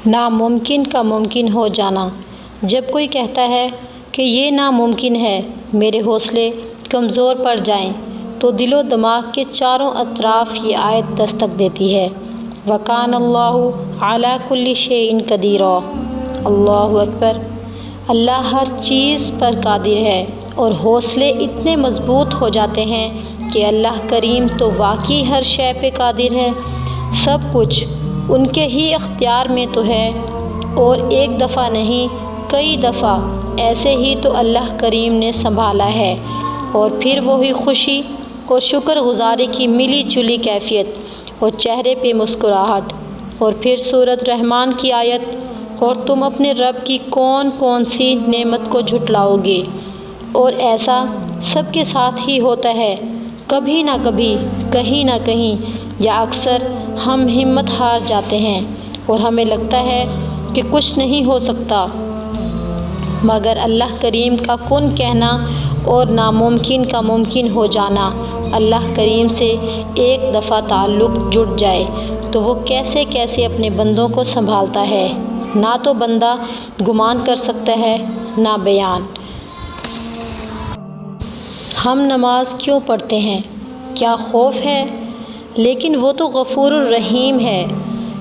ناممکن کا ممکن ہو جانا۔ جب کوئی کہتا ہے کہ یہ ناممکن ہے، میرے حوصلے کمزور پڑ جائیں، تو دل و دماغ کے چاروں اطراف یہ آیت دستک دیتی ہے، وَكَانَ اللَّهُ عَلَىٰ كُلِّ شَيْءٍ قَدِيرًا۔ اللہ اکبر۔ اللہ ہر چیز پر قادر ہے، اور حوصلے اتنے مضبوط ہو جاتے ہیں کہ اللہ کریم تو واقعی ہر شے پہ قادر ہے۔ سب کچھ ان کے ہی اختیار میں تو ہے، اور ایک دفعہ نہیں کئی دفعہ ایسے ہی تو اللہ کریم نے سنبھالا ہے، اور پھر وہی خوشی اور شکر گزاری کی ملی جلی کیفیت اور چہرے پہ مسکراہٹ، اور پھر سورۃ رحمان کی آیت، اور تم اپنے رب کی کون کون سی نعمت کو جھٹلاؤ گے۔ اور ایسا سب کے ساتھ ہی ہوتا ہے، کبھی نہ کبھی، کہیں نہ کہیں، یا اکثر ہم ہمت ہار جاتے ہیں اور ہمیں لگتا ہے کہ کچھ نہیں ہو سکتا، مگر اللہ کریم کا کن کہنا اور ناممکن کا ممکن ہو جانا، اللہ کریم سے ایک دفعہ تعلق جڑ جائے تو وہ کیسے کیسے اپنے بندوں کو سنبھالتا ہے، نہ تو بندہ گمان کر سکتا ہے، نہ بیان۔ ہم نماز کیوں پڑھتے ہیں؟ کیا خوف ہے؟ لیکن وہ تو غفور الرحیم ہے،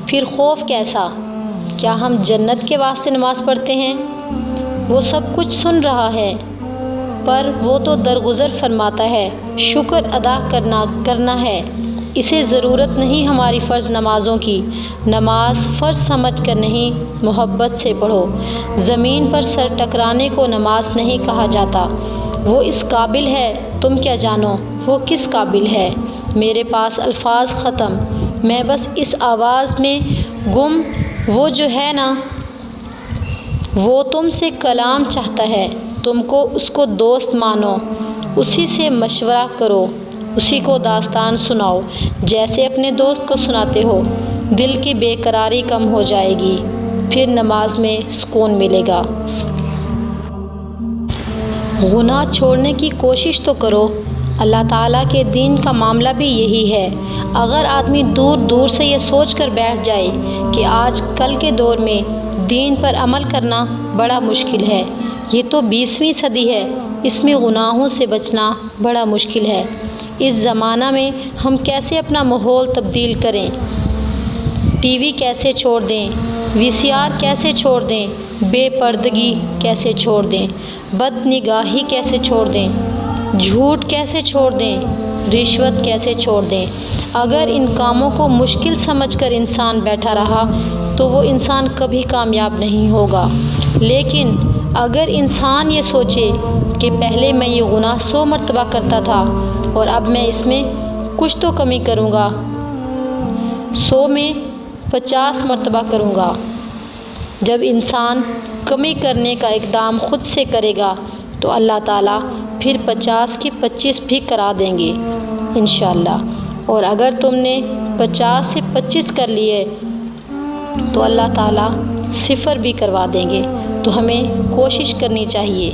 پھر خوف کیسا؟ کیا ہم جنت کے واسطے نماز پڑھتے ہیں؟ وہ سب کچھ سن رہا ہے، پر وہ تو درگزر فرماتا ہے، شکر ادا کرنا ہے۔ اسے ضرورت نہیں ہماری فرض نمازوں کی۔ نماز فرض سمجھ کر نہیں، محبت سے پڑھو۔ زمین پر سر ٹکرانے کو نماز نہیں کہا جاتا۔ وہ اس قابل ہے، تم کیا جانو وہ کس قابل ہے۔ میرے پاس الفاظ ختم، میں بس اس آواز میں گم، وہ جو ہے نا، وہ تم سے کلام چاہتا ہے، تم کو اس کو دوست مانو، اسی سے مشورہ کرو، اسی کو داستان سناؤ جیسے اپنے دوست کو سناتے ہو، دل کی بے قراری کم ہو جائے گی، پھر نماز میں سکون ملے گا۔ گناہ چھوڑنے کی کوشش تو کرو۔ اللہ تعالیٰ کے دین کا معاملہ بھی یہی ہے۔ اگر آدمی دور دور سے یہ سوچ کر بیٹھ جائے کہ آج کل کے دور میں دین پر عمل کرنا بڑا مشکل ہے، یہ تو 20ویں صدی ہے، اس میں گناہوں سے بچنا بڑا مشکل ہے، اس زمانہ میں ہم کیسے اپنا ماحول تبدیل کریں، ٹی وی کیسے چھوڑ دیں، VCR کیسے چھوڑ دیں، بے پردگی کیسے چھوڑ دیں، بد نگاہی کیسے چھوڑ دیں، جھوٹ کیسے چھوڑ دیں، رشوت کیسے چھوڑ دیں۔ اگر ان کاموں کو مشکل سمجھ کر انسان بیٹھا رہا تو وہ انسان کبھی کامیاب نہیں ہوگا۔ لیکن اگر انسان یہ سوچے کہ پہلے میں یہ گناہ 100 مرتبہ کرتا تھا اور اب میں اس میں کچھ تو کمی کروں گا، 100 میں 50 مرتبہ کروں گا۔ جب انسان کمی کرنے کا اقدام خود سے کرے گا تو اللہ تعالیٰ پھر 50 کی 25 بھی کرا دیں گے انشاءاللہ۔ اور اگر تم نے 50 سے 25 کر لیے تو اللہ تعالیٰ 0 بھی کروا دیں گے۔ تو ہمیں کوشش کرنی چاہیے